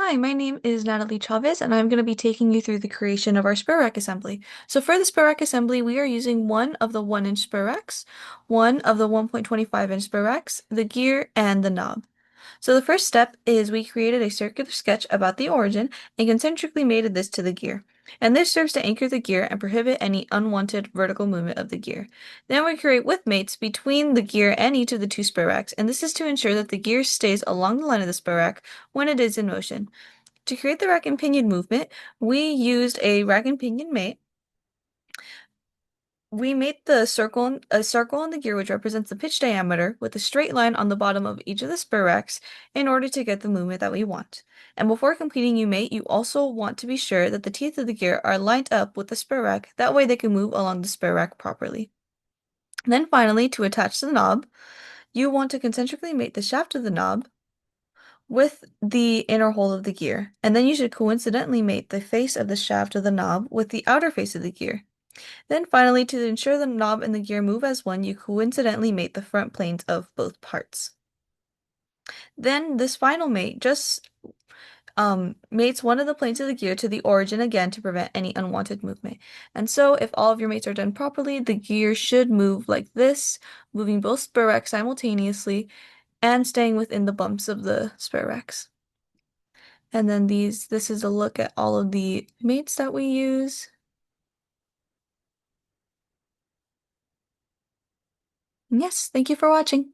Hi, my name is Natalie Chavez, and I'm going to be taking you through the creation of our spur rack assembly. So for the spur rack assembly, we are using one of the 1-inch spur racks, one of the 1.25-inch spur racks, the gear, and the knob. So the first step is we created a circular sketch about the origin and concentrically mated this to the gear. And this serves to anchor the gear and prohibit any unwanted vertical movement of the gear. Then we create width mates between the gear and each of the two spur racks, and this is to ensure that the gear stays along the line of the spur rack when it is in motion. To create the rack and pinion movement, we used a rack and pinion mate. We made a circle on the gear which represents the pitch diameter with a straight line on the bottom of each of the spur racks in order to get the movement that we want. And before completing your mate, you also want to be sure that the teeth of the gear are lined up with the spur rack. That way they can move along the spur rack properly. Then finally, to attach the knob, you want to concentrically mate the shaft of the knob with the inner hole of the gear, and then you should coincidentally mate the face of the shaft of the knob with the outer face of the gear. Then finally, to ensure the knob and the gear move as one, you coincidentally mate the front planes of both parts. Then this final mate just mates one of the planes of the gear to the origin again to prevent any unwanted movement. And so if all of your mates are done properly, the gear should move like this, moving both spur racks simultaneously and staying within the bumps of the spur racks. And then this is a look at all of the mates that we use. Yes, thank you for watching.